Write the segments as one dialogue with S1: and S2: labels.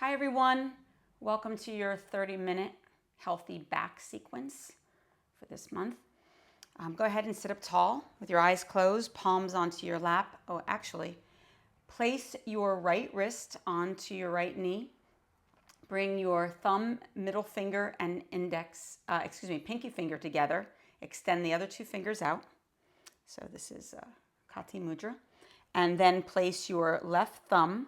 S1: Hi everyone, welcome to your 30-minute healthy back sequence for this month. Go ahead and sit up tall with your eyes closed, palms onto your lap. Oh, actually, place your right wrist onto your right knee. Bring your thumb, middle finger, and pinky finger together. Extend the other two fingers out. So this is Kati Mudra. And then place your left thumb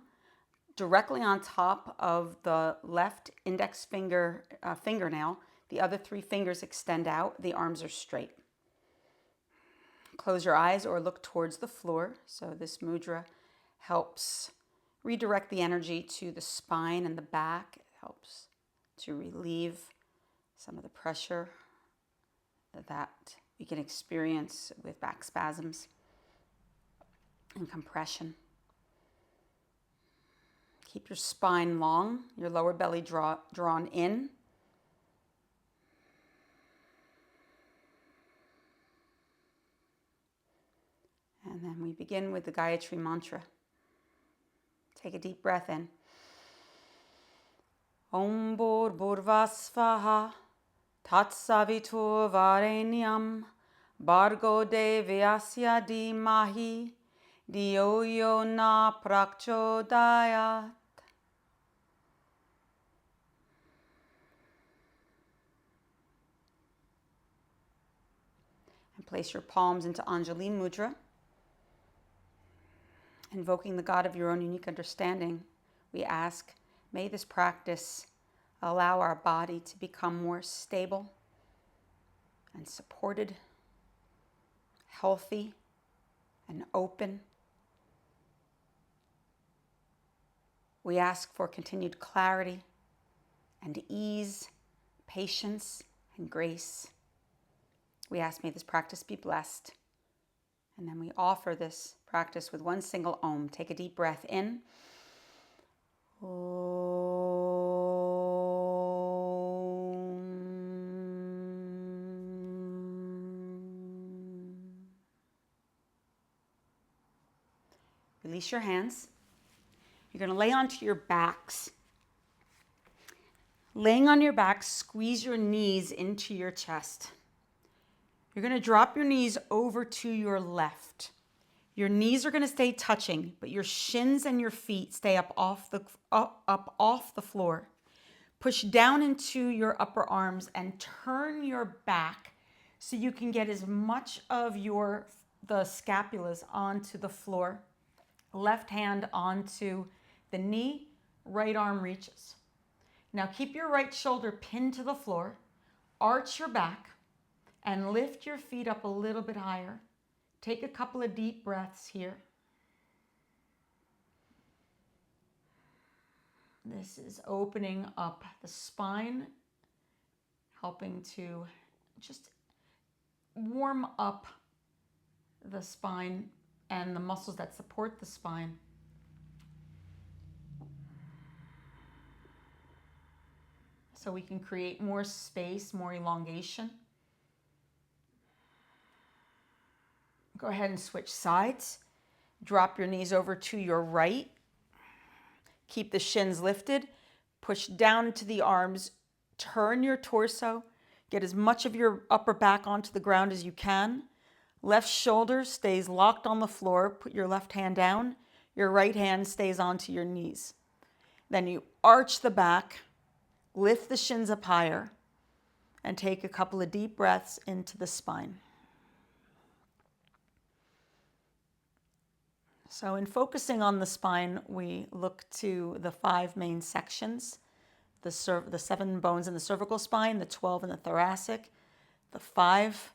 S1: directly on top of the left index finger fingernail. The other three fingers extend out. The arms are straight. Close your eyes or look towards the floor. So this mudra helps redirect the energy to the spine and the back. It helps to relieve some of the pressure that we can experience with back spasms and compression. Keep your spine long, your lower belly drawn in. And then we begin with the Gayatri mantra. Take a deep breath in. Om Bhurvasvaha Tatsavitur Varenyam Bhargo Devyasya Dhimahi Dhiyo Yo Na Prachodayat. And place your palms into Anjali Mudra. Invoking the God of your own unique understanding, we ask, may this practice allow our body to become more stable and supported, healthy and open. We ask for continued clarity and ease, patience and grace. We ask, may this practice be blessed. And then we offer this practice with one single Om. Take a deep breath in. Om. Release your hands. You're going to lay onto your backs. Laying on your back, squeeze your knees into your chest. You're going to drop your knees over to your left. Your knees are going to stay touching, but your shins and your feet stay up off the floor. Push down into your upper arms and turn your back so you can get as much of the scapulas onto the floor. Left hand onto the knee, right arm reaches. Now keep your right shoulder pinned to the floor, arch your back, and lift your feet up a little bit higher. Take a couple of deep breaths here. This is opening up the spine, helping to just warm up the spine and the muscles that support the spine. So we can create more space, more elongation. Go ahead and switch sides. Drop your knees over to your right. Keep the shins lifted. Push down to the arms. Turn your torso. Get as much of your upper back onto the ground as you can. Left shoulder stays locked on the floor. Put your left hand down. Your right hand stays onto your knees. Then you arch the back. Lift the shins up higher. And take a couple of deep breaths into the spine. So in focusing on the spine, we look to the 5 main sections, the 7 bones in the cervical spine, the 12 in the thoracic, the 5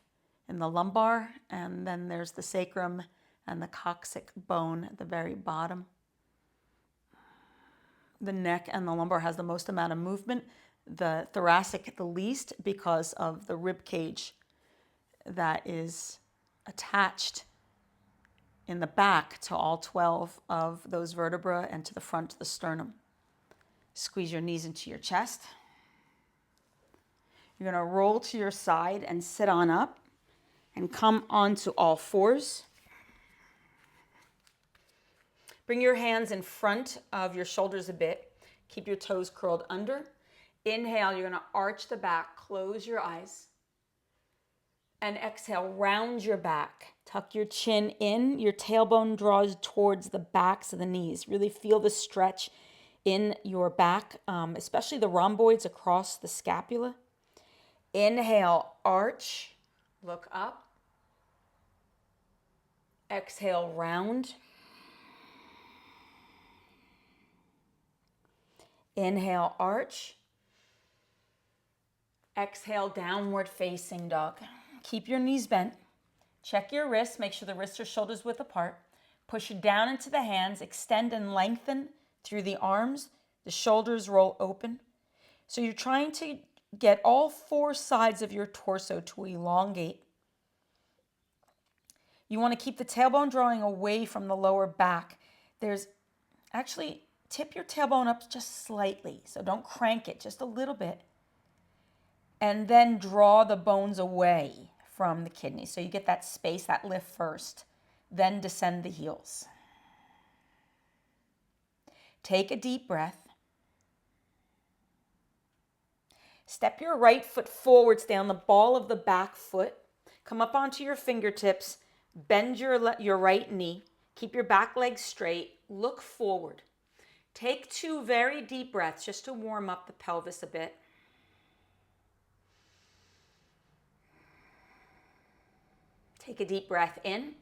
S1: in the lumbar, and then there's the sacrum and the coccyx bone at the very bottom. The neck and the lumbar has the most amount of movement, the thoracic the least because of the rib cage that is attached in the back to all 12 of those vertebrae and to the front of the sternum. Squeeze your knees into your chest. You're going to roll to your side and sit on up and come onto all fours. Bring your hands in front of your shoulders a bit. Keep your toes curled under. Inhale, you're going to arch the back, close your eyes. And exhale, round your back. Tuck your chin in. Your tailbone draws towards the backs of the knees. Really feel the stretch in your back, especially the rhomboids across the scapula. Inhale, arch, look up. Exhale, round. Inhale, arch. Exhale, downward facing dog. Keep your knees bent. Check your wrists. Make sure the wrists are shoulders width apart. Push it down into the hands. Extend and lengthen through the arms. The shoulders roll open. So you're trying to get all four sides of your torso to elongate. You want to keep the tailbone drawing away from the lower back. Actually, tip your tailbone up just slightly. So don't crank it, just a little bit. And then draw the bones away from the kidneys. So you get that space, that lift first. Then descend the heels. Take a deep breath. Step your right foot forward, stay on the ball of the back foot. Come up onto your fingertips. Bend your right knee. Keep your back leg straight. Look forward. Take 2 very deep breaths just to warm up the pelvis a bit. Take a deep breath in.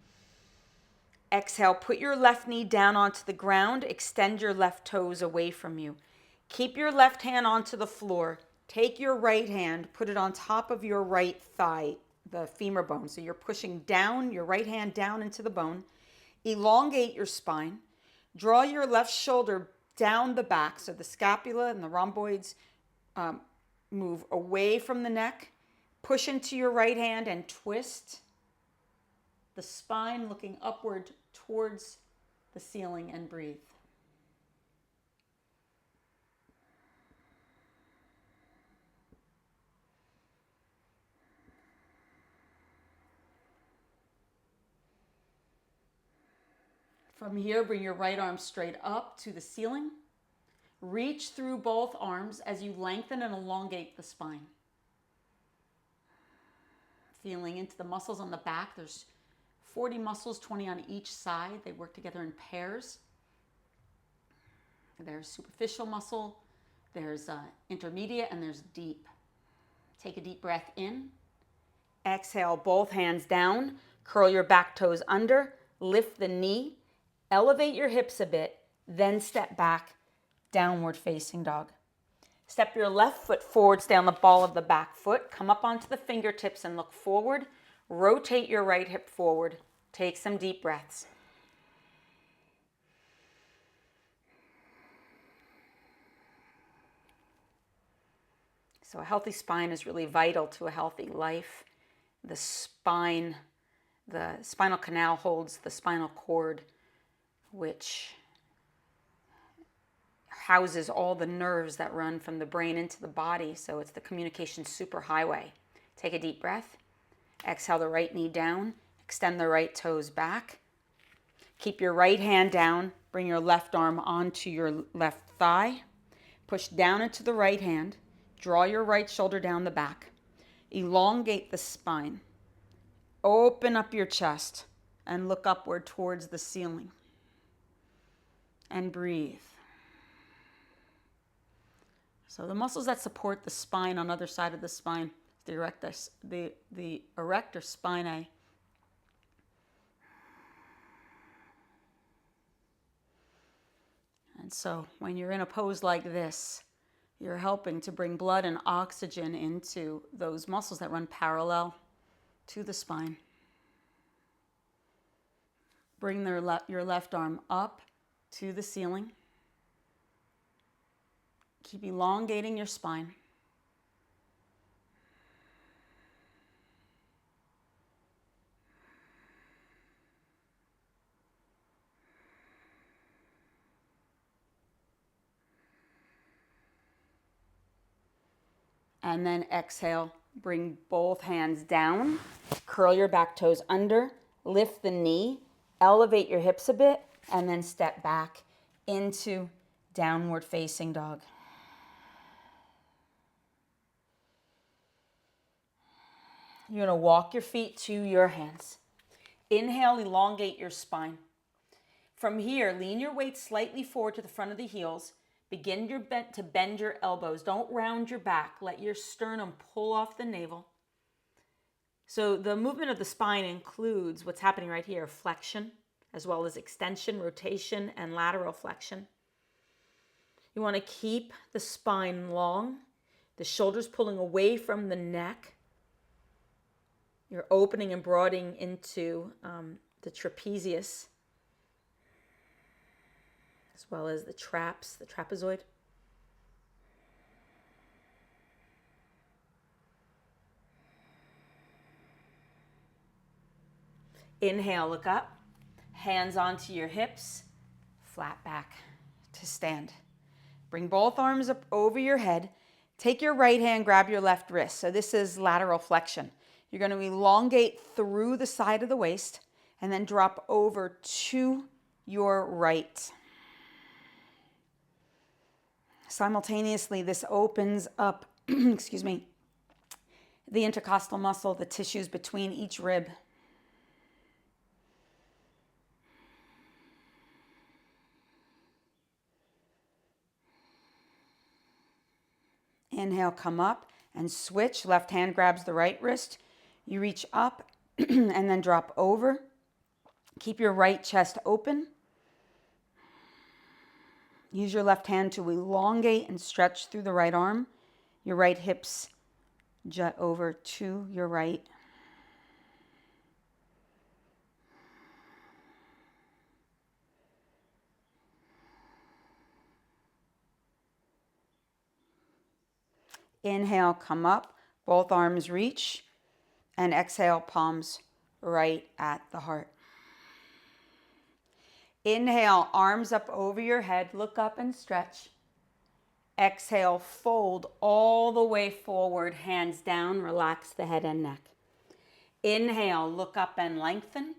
S1: Exhale, put your left knee down onto the ground. Extend your left toes away from you. Keep your left hand onto the floor. Take your right hand, put it on top of your right thigh, the femur bone. So you're pushing down, your right hand down into the bone. Elongate your spine. Draw your left shoulder down the back so the scapula and the rhomboids move away from the neck. Push into your right hand and twist the spine looking upward towards the ceiling and breathe. From here, bring your right arm straight up to the ceiling. Reach through both arms as you lengthen and elongate the spine. Feeling into the muscles on the back. There's 40 muscles, 20 on each side. They work together in pairs. There's superficial muscle, there's intermediate, and there's deep. Take a deep breath in. Exhale, both hands down. Curl your back toes under. Lift the knee. Elevate your hips a bit. Then step back, downward facing dog. Step your left foot forward, stay on the ball of the back foot. Come up onto the fingertips and look forward. Rotate your right hip forward. Take some deep breaths. So a healthy spine is really vital to a healthy life. The spinal canal holds the spinal cord, which houses all the nerves that run from the brain into the body. So it's the communication superhighway. Take a deep breath. Exhale the right knee down. Extend the right toes back. Keep your right hand down. Bring your left arm onto your left thigh. Push down into the right hand. Draw your right shoulder down the back. Elongate the spine. Open up your chest and look upward towards the ceiling. And breathe. So the muscles that support the spine on the other side of the spine, the erector spinae. And so when you're in a pose like this, you're helping to bring blood and oxygen into those muscles that run parallel to the spine. Bring your left arm up to the ceiling. Keep elongating your spine. And then exhale, bring both hands down, curl your back toes under, lift the knee, elevate your hips a bit, and then step back into downward facing dog. You're going to walk your feet to your hands. Inhale, elongate your spine. From here, lean your weight slightly forward to the front of the heels. Begin to bend your elbows. Don't round your back. Let your sternum pull off the navel. So the movement of the spine includes what's happening right here, flexion, as well as extension, rotation, and lateral flexion. You want to keep the spine long, the shoulders pulling away from the neck. You're opening and broadening into the trapezius, as well as the traps, the trapezoid. Inhale, look up. Hands onto your hips, flat back to stand. Bring both arms up over your head. Take your right hand, grab your left wrist. So this is lateral flexion. You're going to elongate through the side of the waist and then drop over to your right. Simultaneously, this opens up, excuse me, the intercostal muscle, the tissues between each rib. Inhale, come up and switch. Left hand grabs the right wrist. You reach up and then drop over. Keep your right chest open. Use your left hand to elongate and stretch through the right arm. Your right hips jut over to your right. Inhale, come up, both arms reach, and exhale, palms right at the heart. Inhale, arms up over your head, look up and stretch. Exhale, fold all the way forward, hands down, relax the head and neck. Inhale, look up and lengthen.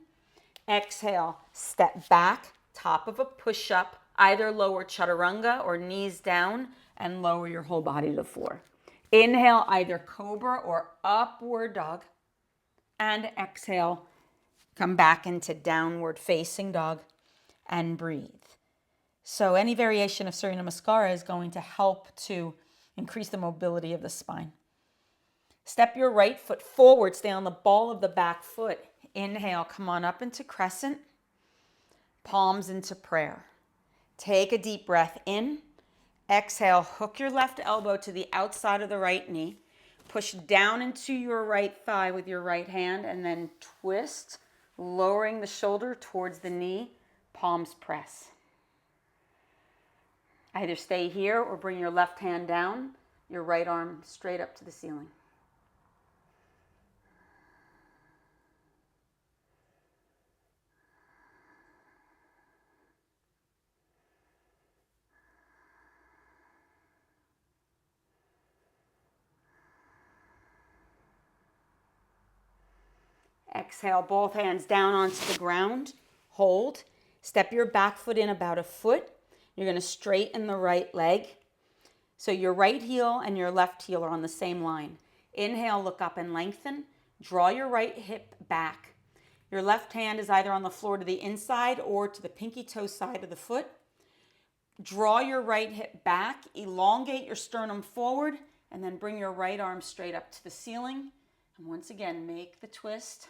S1: Exhale, step back, top of a push-up, either lower chaturanga or knees down, and lower your whole body to the floor. Inhale, either cobra or upward dog. And exhale, come back into downward facing dog and breathe. So any variation of Surya Namaskara is going to help to increase the mobility of the spine. Step your right foot forward, stay on the ball of the back foot. Inhale, come on up into crescent, palms into prayer. Take a deep breath in. Exhale, hook your left elbow to the outside of the right knee. Push down into your right thigh with your right hand and then twist, lowering the shoulder towards the knee, palms press. Either stay here or bring your left hand down, your right arm straight up to the ceiling. Exhale, both hands down onto the ground. Hold. Step your back foot in about a foot. You're going to straighten the right leg. So your right heel and your left heel are on the same line. Inhale, look up and lengthen. Draw your right hip back. Your left hand is either on the floor to the inside or to the pinky toe side of the foot. Draw your right hip back. Elongate your sternum forward and then bring your right arm straight up to the ceiling. And once again, make the twist.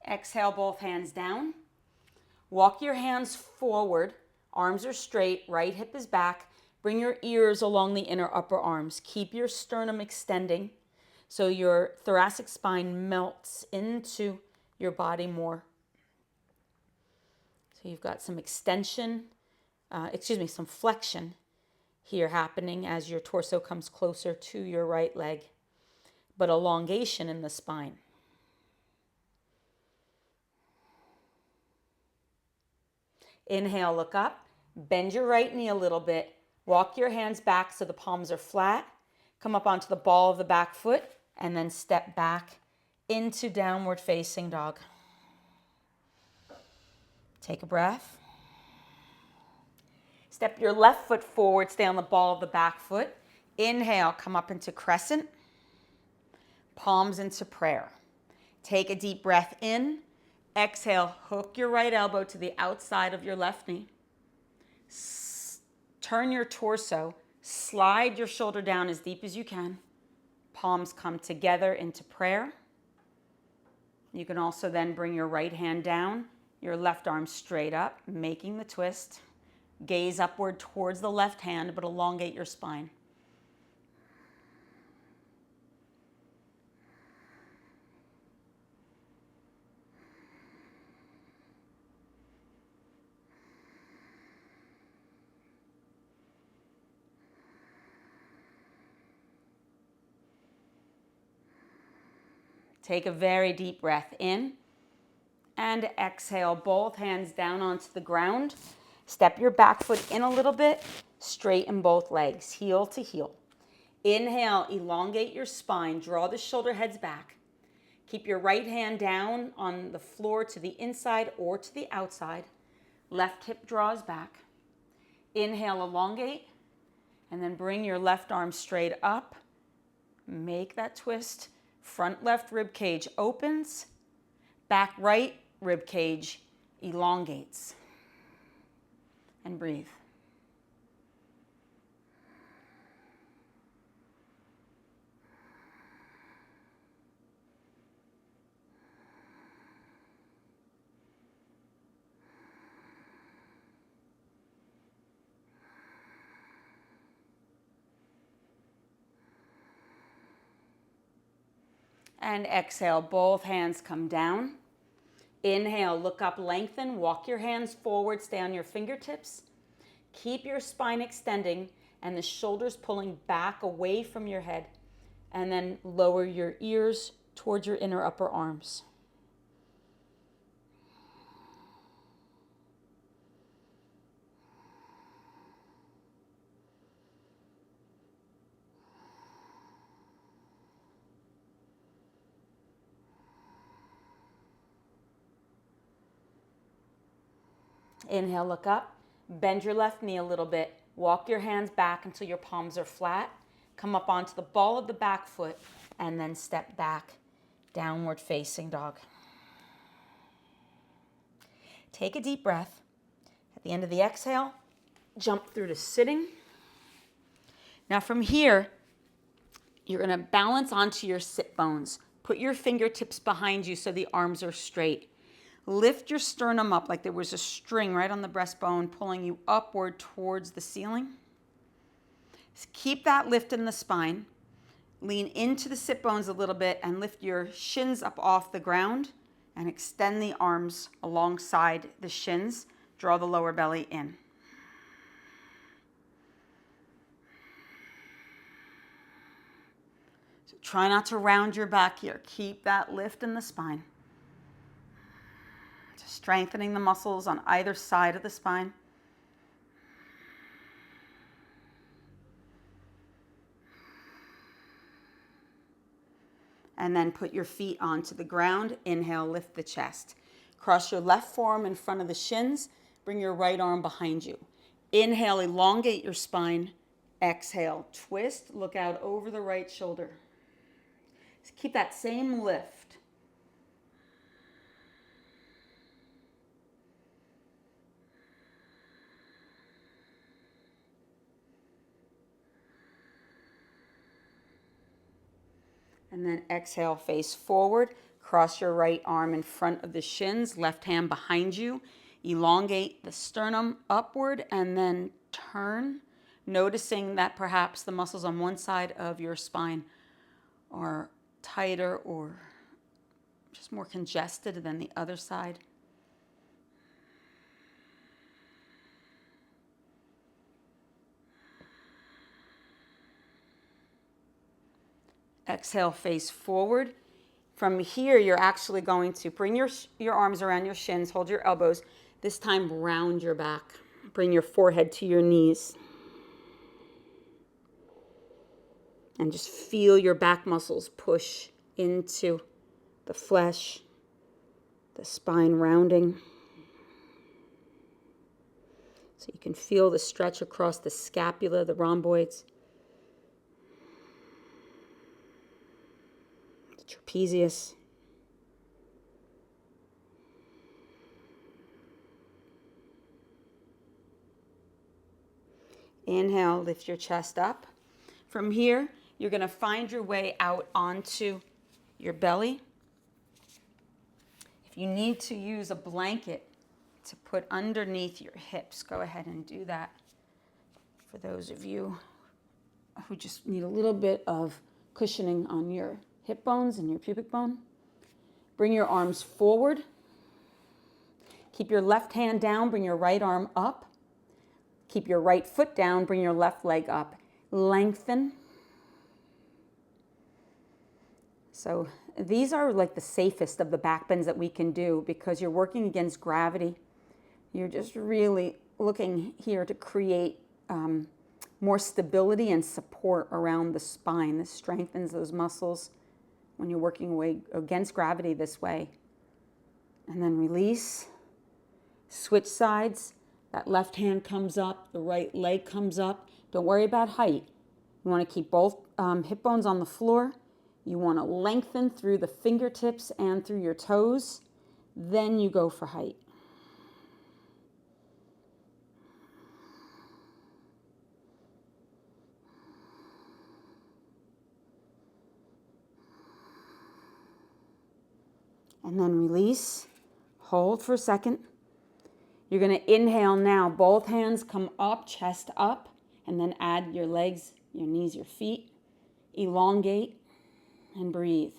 S1: Exhale, both hands down. Walk your hands forward. Arms are straight. Right hip is back. Bring your ears along the inner upper arms. Keep your sternum extending so your thoracic spine melts into your body more. So you've got some extension, some flexion here happening as your torso comes closer to your right leg, but elongation in the spine. Inhale, look up. Bend your right knee a little bit. Walk your hands back so the palms are flat. Come up onto the ball of the back foot and then step back into downward facing dog. Take a breath. Step your left foot forward, stay on the ball of the back foot. Inhale, come up into crescent. Palms into prayer. Take a deep breath in. Exhale, hook your right elbow to the outside of your left knee. Turn your torso, slide your shoulder down as deep as you can. Palms come together into prayer. You can also then bring your right hand down, your left arm straight up, making the twist. Gaze upward towards the left hand, but elongate your spine. Take a very deep breath in and exhale, both hands down onto the ground. Step your back foot in a little bit, straighten both legs, heel to heel. Inhale, elongate your spine, draw the shoulder heads back. Keep your right hand down on the floor to the inside or to the outside. Left hip draws back. Inhale, elongate, and then bring your left arm straight up. Make that twist. Front left rib cage opens, back right rib cage elongates. And breathe. And exhale, both hands come down. Inhale, look up, lengthen, walk your hands forward, stay on your fingertips. Keep your spine extending and the shoulders pulling back away from your head. And then lower your ears towards your inner upper arms. Inhale, look up. Bend your left knee a little bit. Walk your hands back until your palms are flat. Come up onto the ball of the back foot and then step back, downward facing dog. Take a deep breath. At the end of the exhale, jump through to sitting. Now from here, you're going to balance onto your sit bones. Put your fingertips behind you so the arms are straight. Lift your sternum up like there was a string right on the breastbone pulling you upward towards the ceiling. Keep that lift in the spine. Lean into the sit bones a little bit and lift your shins up off the ground and extend the arms alongside the shins. Draw the lower belly in. So try not to round your back here. Keep that lift in the spine. Strengthening the muscles on either side of the spine. And then put your feet onto the ground. Inhale, lift the chest. Cross your left forearm in front of the shins. Bring your right arm behind you. Inhale, elongate your spine. Exhale, twist, look out over the right shoulder. So keep that same lift. And then exhale, face forward. Cross your right arm in front of the shins, left hand behind you. Elongate the sternum upward and then turn, noticing that perhaps the muscles on one side of your spine are tighter or just more congested than the other side. Exhale, face forward. From here, you're actually going to bring your arms around your shins, hold your elbows, This time, round your back. Bring your forehead to your knees. And just feel your back muscles push into the flesh, the spine rounding. So you can feel the stretch across the scapula, the rhomboids, the trapezius. Inhale, lift your chest up. From here, you're going to find your way out onto your belly. If you need to use a blanket to put underneath your hips, go ahead and do that. For those of you who just need a little bit of cushioning on your hip bones and your pubic bone, bring your arms forward. Keep your left hand down, bring your right arm up. Keep your right foot down, bring your left leg up. Lengthen. So these are like the safest of the back bends that we can do because you're working against gravity. You're just really looking here to create more stability and support around the spine. This strengthens those muscles when you're working away against gravity this way. And then release. Switch sides. That left hand comes up, the right leg comes up. Don't worry about height. You want to keep both hip bones on the floor. You want to lengthen through the fingertips and through your toes. Then you go for height. And then release. Hold for a second. You're going to inhale now. Both hands come up, chest up, and then add your legs, your knees, your feet. Elongate and breathe.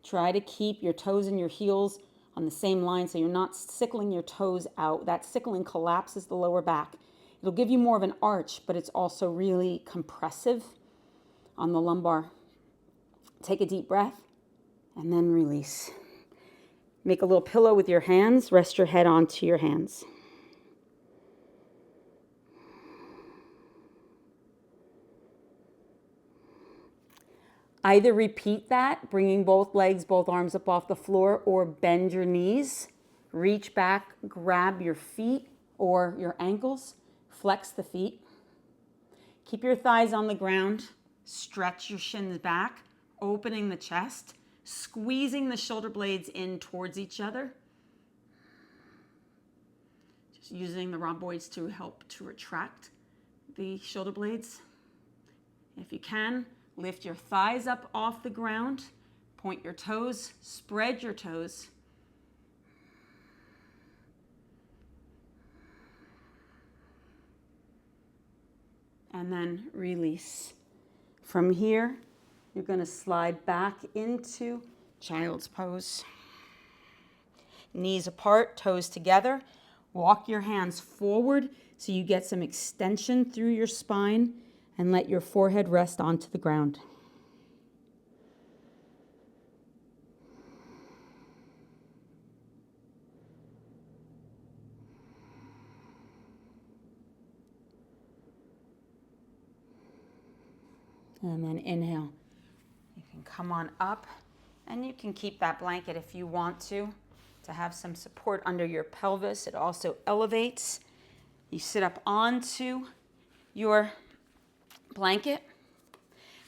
S1: Try to keep your toes and your heels on the same line so you're not sickling your toes out. That sickling collapses the lower back. It'll give you more of an arch, but it's also really compressive on the lumbar. Take a deep breath and then release. Make a little pillow with your hands. Rest your head onto your hands. Either repeat that, bringing both legs, both arms up off the floor, or bend your knees. Reach back, grab your feet or your ankles. Flex the feet. Keep your thighs on the ground. Stretch your shins back, opening the chest, squeezing the shoulder blades in towards each other. Just using the rhomboids to help to retract the shoulder blades. If you can, lift your thighs up off the ground, point your toes, spread your toes. And then release. From here, you're going to slide back into child's pose. Knees apart, toes together. Walk your hands forward so you get some extension through your spine. And let your forehead rest onto the ground. And then inhale. You can come on up and you can keep that blanket if you want to have some support under your pelvis. It also elevates. You sit up onto your blanket.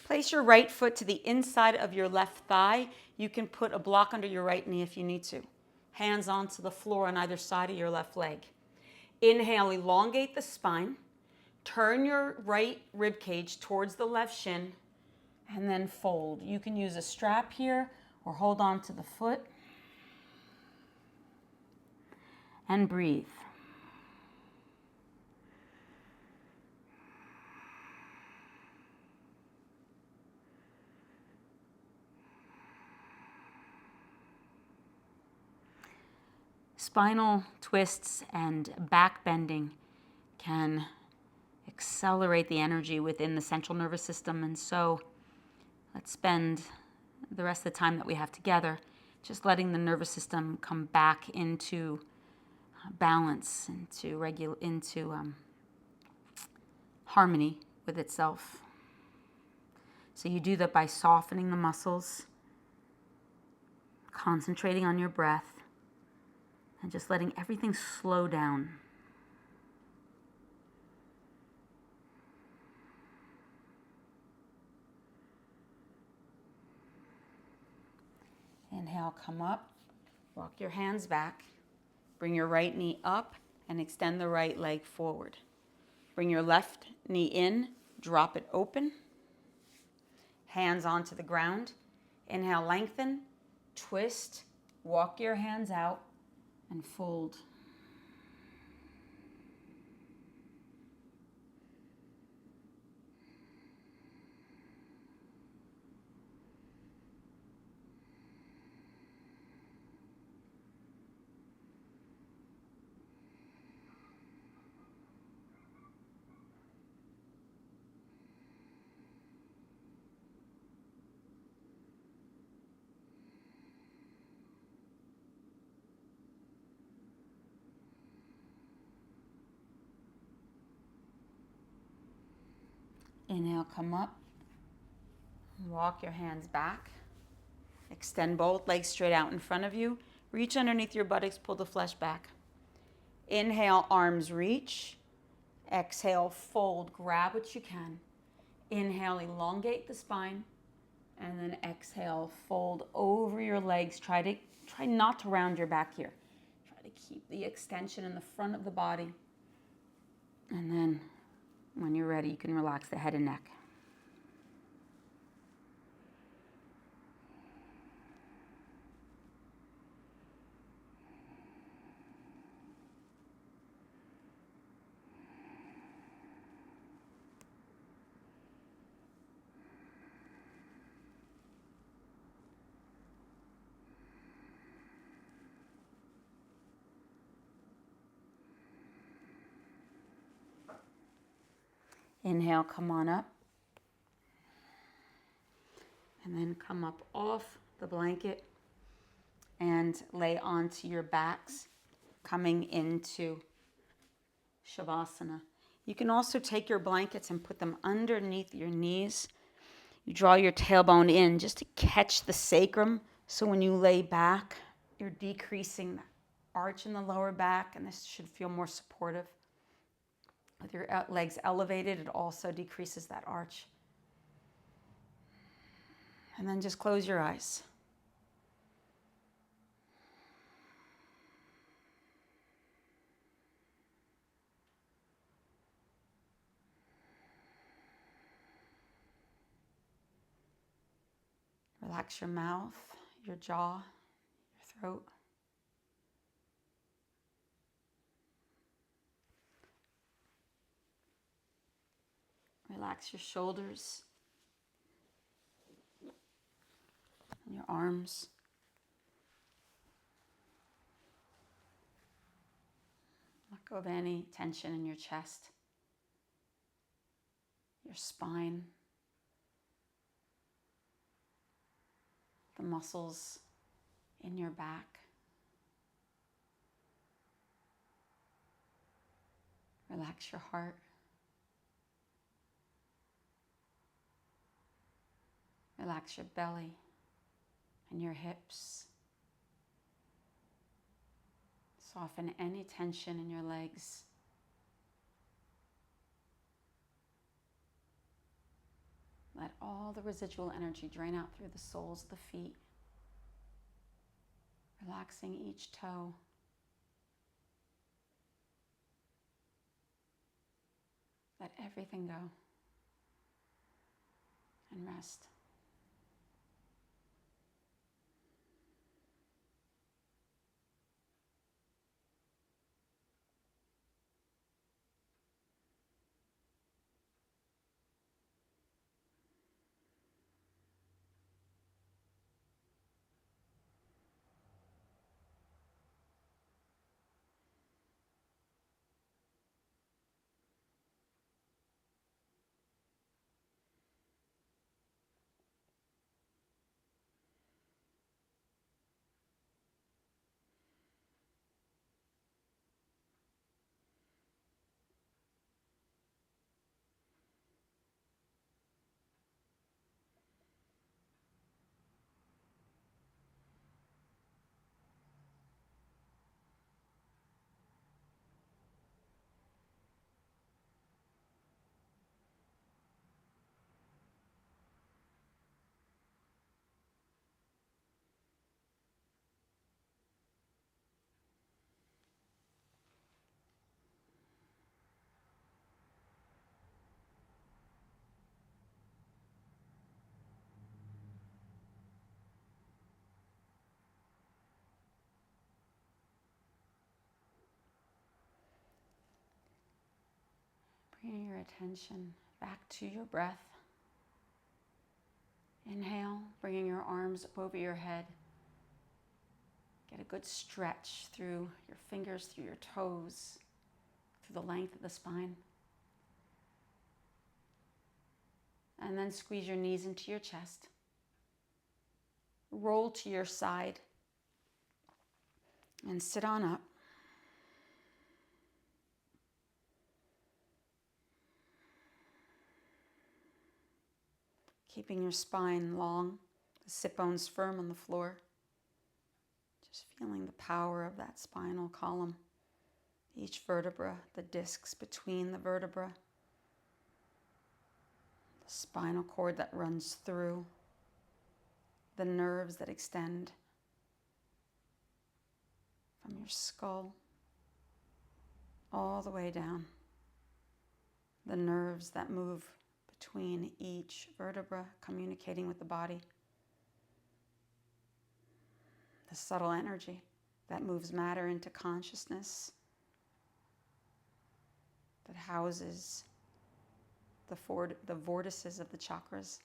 S1: Place your right foot to the inside of your left thigh. You can put a block under your right knee if you need to. Hands onto the floor on either side of your left leg. Inhale, elongate the spine. Turn your right rib cage towards the left shin and then fold. You can use a strap here or hold on to the foot. And breathe. Spinal twists and back bending can accelerate the energy within the central nervous system. And so let's spend the rest of the time that we have together just letting the nervous system come back into balance, into harmony with itself. So you do that by softening the muscles, concentrating on your breath, and just letting everything slow down. Inhale, come up, walk your hands back, bring your right knee up and extend the right leg forward. Bring your left knee in, drop it open, hands onto the ground. Inhale, lengthen, twist, walk your hands out and fold. Inhale, come up, walk your hands back, extend both legs straight out in front of you, reach underneath your buttocks, pull the flesh back. Inhale, arms reach, exhale, fold, grab what you can. Inhale, elongate the spine, and then exhale, fold over your legs. Try not to round your back here. Try to keep the extension in the front of the body. And then when you're ready, you can relax the head and neck. Inhale, come on up. And then come up off the blanket and lay onto your backs, coming into Savasana. You can also take your blankets and put them underneath your knees. You draw your tailbone in just to catch the sacrum. So when you lay back, you're decreasing the arch in the lower back, and this should feel more supportive. With your legs elevated, it also decreases that arch. And then just close your eyes. Relax your mouth, your jaw, your throat. Relax your shoulders and your arms. Let go of any tension in your chest, your spine, the muscles in your back. Relax your heart. Relax your belly and your hips. Soften any tension in your legs. Let all the residual energy drain out through the soles of the feet. Relaxing each toe. Let everything go and rest. Bring your attention back to your breath. Inhale, bringing your arms up over your head. Get a good stretch through your fingers, through your toes, through the length of the spine. And then squeeze your knees into your chest. Roll to your side and sit on up. Keeping your spine long, the sit bones firm on the floor. Just feeling the power of that spinal column. Each vertebra, the discs between the vertebra. The spinal cord that runs through. The nerves that extend from your skull all the way down. The nerves that move between each vertebra, communicating with the body. The subtle energy that moves matter into consciousness, that houses the vortices of the chakras.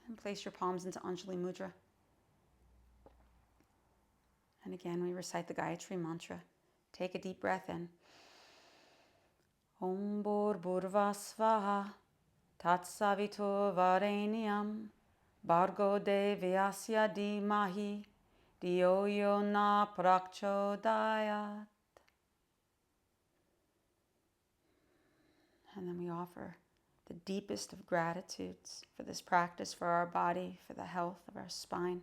S1: And place your palms into Anjali Mudra. And again, we recite the Gayatri mantra. Take a deep breath in. Om Bhurva Svaha Tatsavito Varenyam Bhargo Devyasya Dhimahi Dhiyo Yo Na Prachodayat. And then we offer the deepest of gratitudes for this practice, for our body, for the health of our spine,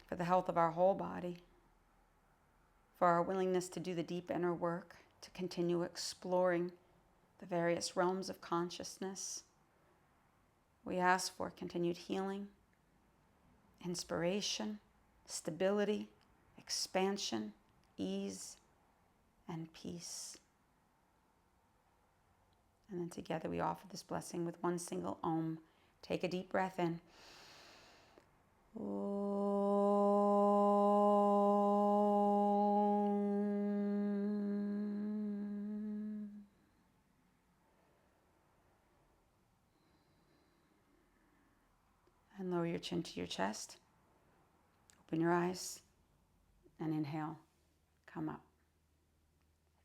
S1: for the health of our whole body, for our willingness to do the deep inner work, to continue exploring the various realms of consciousness. We ask for continued healing, inspiration, stability, expansion, ease, and peace. And then together we offer this blessing with one single Om. Take a deep breath in. And lower your chin to your chest. Open your eyes and inhale. Come up.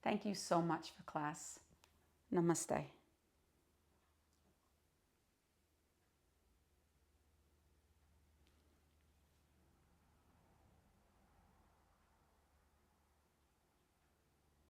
S1: Thank you so much for class. Namaste.